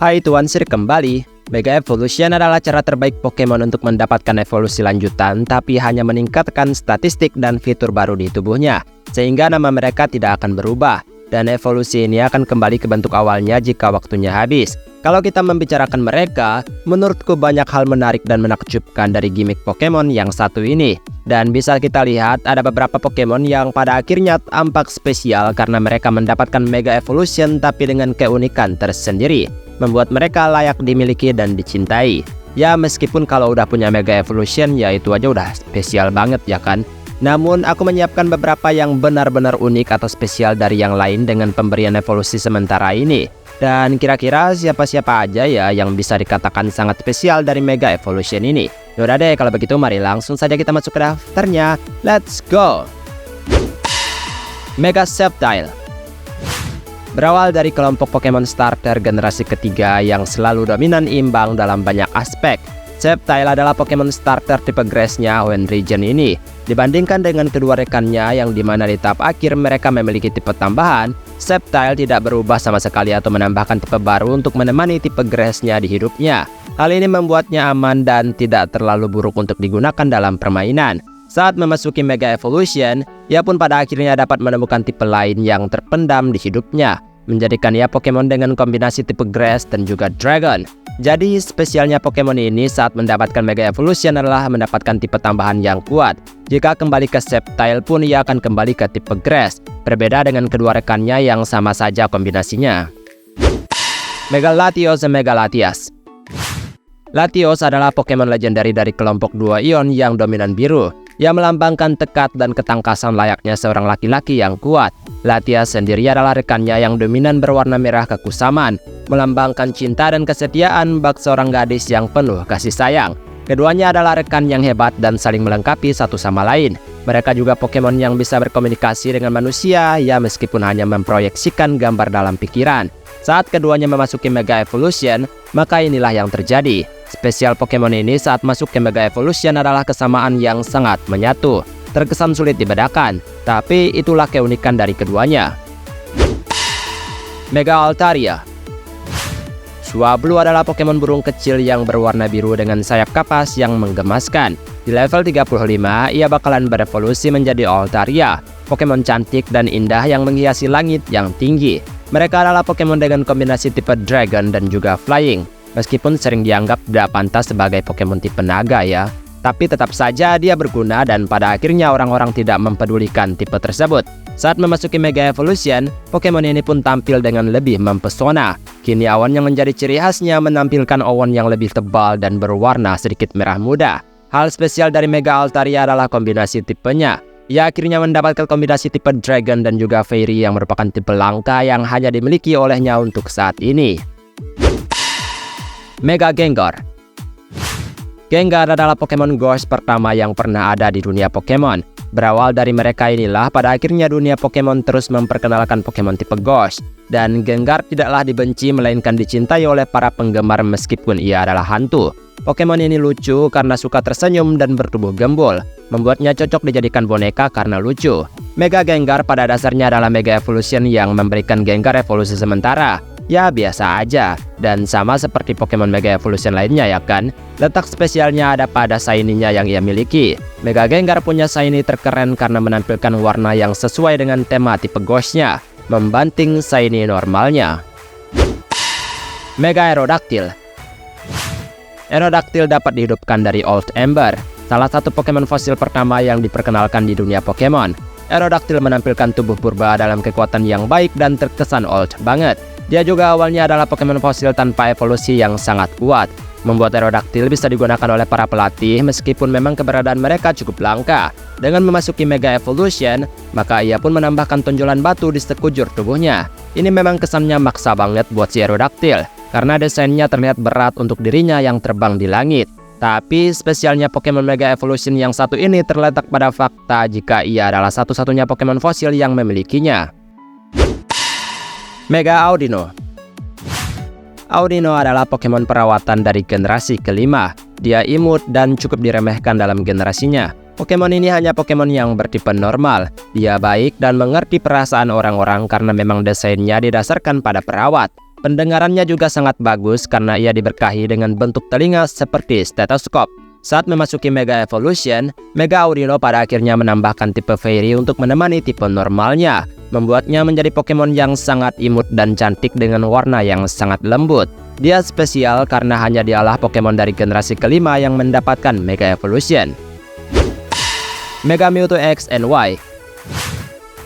Hai Tuan Sir kembali. Mega Evolution adalah cara terbaik Pokemon untuk mendapatkan evolusi lanjutan, tapi hanya meningkatkan statistik dan fitur baru di tubuhnya, sehingga nama mereka tidak akan berubah. Dan evolusi ini akan kembali ke bentuk awalnya jika waktunya habis. Kalau kita membicarakan mereka, menurutku banyak hal menarik dan menakjubkan dari gimmick Pokemon yang satu ini. Dan bisa kita lihat ada beberapa Pokemon yang pada akhirnya tampak spesial karena mereka mendapatkan Mega Evolution tapi dengan keunikan tersendiri, membuat mereka layak dimiliki dan dicintai. Ya meskipun kalau udah punya Mega Evolution ya itu aja udah spesial banget ya kan. Namun aku menyiapkan beberapa yang benar-benar unik atau spesial dari yang lain dengan pemberian evolusi sementara ini. Dan kira-kira siapa-siapa aja ya yang bisa dikatakan sangat spesial dari Mega Evolution ini. Yaudah deh kalau begitu mari langsung saja kita masuk ke daftarnya. Let's go! Mega Sceptile berawal dari kelompok Pokemon starter generasi ketiga yang selalu dominan imbang dalam banyak aspek. Sceptile adalah Pokemon starter tipe Grass-nya Hoenn Region ini. Dibandingkan dengan kedua rekannya yang dimana di tahap akhir mereka memiliki tipe tambahan, Sceptile tidak berubah sama sekali atau menambahkan tipe baru untuk menemani tipe Grass-nya di hidupnya. Hal ini membuatnya aman dan tidak terlalu buruk untuk digunakan dalam permainan. Saat memasuki Mega Evolution, ia pun pada akhirnya dapat menemukan tipe lain yang terpendam di hidupnya, menjadikan ia Pokemon dengan kombinasi tipe Grass dan juga Dragon. Jadi spesialnya Pokemon ini saat mendapatkan Mega Evolution adalah mendapatkan tipe tambahan yang kuat. Jika kembali ke Sceptile pun ia akan kembali ke tipe Grass, berbeda dengan kedua rekannya yang sama saja kombinasinya. Mega Latios dan Mega Latias. Latios adalah Pokemon legendary dari kelompok 2 ion yang dominan biru. Ia melambangkan tekad dan ketangkasan layaknya seorang laki-laki yang kuat. Latias sendiri adalah rekannya yang dominan berwarna merah kekusamaan, melambangkan cinta dan kesetiaan bak seorang gadis yang penuh kasih sayang. Keduanya adalah rekan yang hebat dan saling melengkapi satu sama lain. Mereka juga Pokemon yang bisa berkomunikasi dengan manusia, ya meskipun hanya memproyeksikan gambar dalam pikiran. Saat keduanya memasuki Mega Evolution, maka inilah yang terjadi. Spesial Pokemon ini saat masuk ke Mega Evolution adalah kesamaan yang sangat menyatu. Terkesan sulit dibedakan, tapi itulah keunikan dari keduanya. Mega Altaria. Swablu adalah Pokemon burung kecil yang berwarna biru dengan sayap kapas yang menggemaskan. Di level 35, ia bakalan berevolusi menjadi Altaria, Pokemon cantik dan indah yang menghiasi langit yang tinggi. Mereka adalah Pokemon dengan kombinasi tipe Dragon dan juga Flying. Meskipun sering dianggap tidak pantas sebagai Pokemon tipe naga ya, tapi tetap saja dia berguna dan pada akhirnya orang-orang tidak mempedulikan tipe tersebut. Saat memasuki Mega Evolution, Pokemon ini pun tampil dengan lebih mempesona. Kini awan yang menjadi ciri khasnya menampilkan awan yang lebih tebal dan berwarna sedikit merah muda. Hal spesial dari Mega Altaria adalah kombinasi tipenya. Ia akhirnya mendapatkan kombinasi tipe Dragon dan juga Fairy yang merupakan tipe langka yang hanya dimiliki olehnya untuk saat ini. Mega Gengar. Gengar adalah Pokemon Ghost pertama yang pernah ada di dunia Pokemon. Berawal dari mereka inilah pada akhirnya dunia Pokemon terus memperkenalkan Pokemon tipe Ghost. Dan Gengar tidaklah dibenci melainkan dicintai oleh para penggemar meskipun ia adalah hantu. Pokemon ini lucu karena suka tersenyum dan bertubuh gembul, membuatnya cocok dijadikan boneka karena lucu. Mega Gengar pada dasarnya adalah Mega Evolution yang memberikan Gengar evolusi sementara. Ya biasa aja, dan sama seperti Pokemon Mega Evolution lainnya ya kan. Letak spesialnya ada pada shiny-nya yang ia miliki. Mega Gengar punya shiny terkeren karena menampilkan warna yang sesuai dengan tema tipe Ghost-nya, membanting shiny normalnya. Mega Aerodactyl. Aerodactyl dapat dihidupkan dari Old Ember, salah satu Pokemon fosil pertama yang diperkenalkan di dunia Pokemon. Aerodactyl menampilkan tubuh purba dalam kekuatan yang baik dan terkesan old banget. Dia juga awalnya adalah Pokemon fosil tanpa evolusi yang sangat kuat, membuat Aerodactyl bisa digunakan oleh para pelatih meskipun memang keberadaan mereka cukup langka. Dengan memasuki Mega Evolution, maka ia pun menambahkan tonjolan batu di sekujur tubuhnya. Ini memang kesannya maksa banget buat si Aerodactyl, karena desainnya terlihat berat untuk dirinya yang terbang di langit. Tapi spesialnya Pokemon Mega Evolution yang satu ini terletak pada fakta jika ia adalah satu-satunya Pokemon fosil yang memilikinya. Mega Audino. Audino adalah Pokemon perawatan dari generasi kelima. Dia imut dan cukup diremehkan dalam generasinya. Pokemon ini hanya Pokemon yang bertipe normal. Dia baik dan mengerti perasaan orang-orang karena memang desainnya didasarkan pada perawat. Pendengarannya juga sangat bagus karena ia diberkahi dengan bentuk telinga seperti stetoskop. Saat memasuki Mega Evolution, Mega Aurino pada akhirnya menambahkan tipe Fairy untuk menemani tipe normalnya, membuatnya menjadi Pokemon yang sangat imut dan cantik dengan warna yang sangat lembut. Dia spesial karena hanya dialah Pokemon dari generasi kelima yang mendapatkan Mega Evolution. Mega Mewtwo X and Y.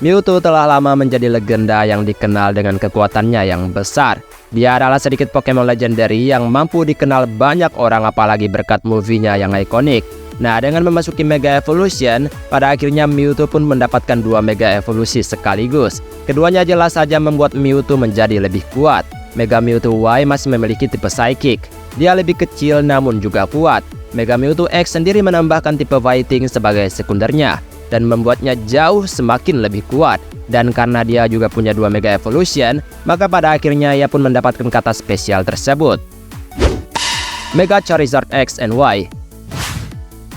Mewtwo telah lama menjadi legenda yang dikenal dengan kekuatannya yang besar. Dia adalah sedikit Pokemon legendary yang mampu dikenal banyak orang apalagi berkat movie-nya yang ikonik. Nah, dengan memasuki Mega Evolution, pada akhirnya Mewtwo pun mendapatkan 2 Mega Evolusi sekaligus. Keduanya jelas saja membuat Mewtwo menjadi lebih kuat. Mega Mewtwo Y masih memiliki tipe Psychic. Dia lebih kecil namun juga kuat. Mega Mewtwo X sendiri menambahkan tipe Fighting sebagai sekundernya dan membuatnya jauh semakin lebih kuat. Dan karena dia juga punya 2 Mega Evolution, maka pada akhirnya ia pun mendapatkan kata spesial tersebut. Mega Charizard X and Y.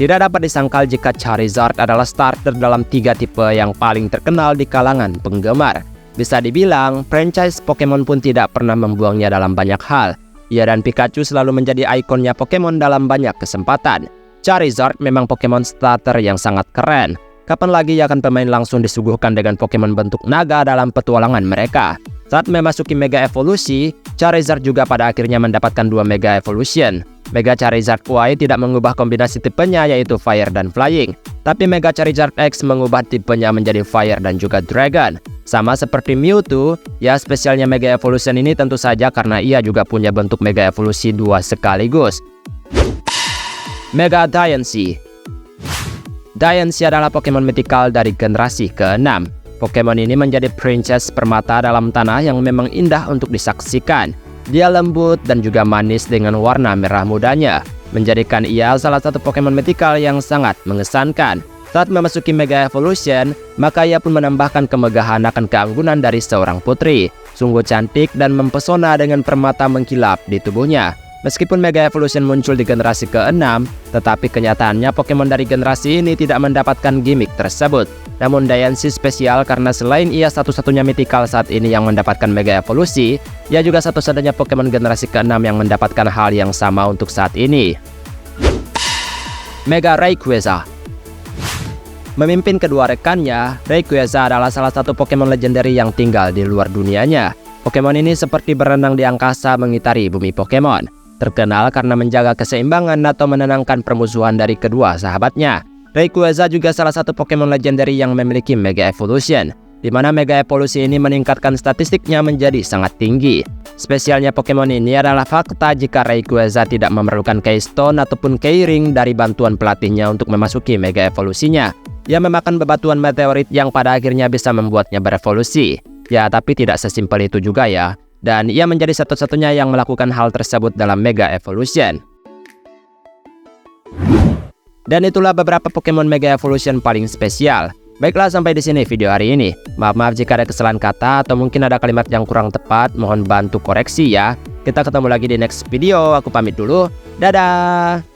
Tidak dapat disangkal jika Charizard adalah starter dalam 3 tipe yang paling terkenal di kalangan penggemar. Bisa dibilang, franchise Pokemon pun tidak pernah membuangnya dalam banyak hal. Ia dan Pikachu selalu menjadi ikonnya Pokemon dalam banyak kesempatan. Charizard memang Pokemon starter yang sangat keren. Kapan lagi akan pemain langsung disuguhkan dengan Pokemon bentuk naga dalam petualangan mereka? Saat memasuki Mega Evolusi, Charizard juga pada akhirnya mendapatkan 2 Mega Evolution. Mega Charizard Y tidak mengubah kombinasi tipenya yaitu Fire dan Flying. Tapi Mega Charizard X mengubah tipenya menjadi Fire dan juga Dragon. Sama seperti Mewtwo, ya spesialnya Mega Evolution ini tentu saja karena ia juga punya bentuk Mega Evolusi 2 sekaligus. Mega Diancie. Diancie adalah Pokemon mythical dari generasi ke-6. Pokemon ini menjadi princess permata dalam tanah yang memang indah untuk disaksikan. Dia lembut dan juga manis dengan warna merah mudanya, menjadikan ia salah satu Pokemon mythical yang sangat mengesankan. Saat memasuki Mega Evolution, maka ia pun menambahkan kemegahan akan keanggunan dari seorang putri. Sungguh cantik dan mempesona dengan permata mengkilap di tubuhnya. Meskipun Mega Evolution muncul di generasi ke-6, tetapi kenyataannya Pokemon dari generasi ini tidak mendapatkan gimmick tersebut. Namun Diancie spesial karena selain ia satu-satunya mythical saat ini yang mendapatkan Mega Evolusi, ia juga satu-satunya Pokemon generasi ke-6 yang mendapatkan hal yang sama untuk saat ini. Mega Rayquaza. Memimpin kedua rekannya, Rayquaza adalah salah satu Pokemon legendary yang tinggal di luar dunianya. Pokemon ini seperti berenang di angkasa mengitari bumi Pokemon. Terkenal karena menjaga keseimbangan atau menenangkan permusuhan dari kedua sahabatnya. Rayquaza juga salah satu Pokemon legendary yang memiliki Mega Evolution, di mana Mega Evolusi ini meningkatkan statistiknya menjadi sangat tinggi. Spesialnya Pokemon ini adalah fakta jika Rayquaza tidak memerlukan Keystone ataupun Keyring dari bantuan pelatihnya untuk memasuki Mega Evolusinya. Ia memakan bebatuan meteorit yang pada akhirnya bisa membuatnya berevolusi. Ya, tapi tidak sesimpel itu juga ya. Dan ia menjadi satu-satunya yang melakukan hal tersebut dalam Mega Evolution. Dan itulah beberapa Pokemon Mega Evolution paling spesial. Baiklah, sampai di sini video hari ini. Maaf jika ada kesalahan kata atau mungkin ada kalimat yang kurang tepat, mohon bantu koreksi ya. Kita ketemu lagi di next video, aku pamit dulu. Dadah!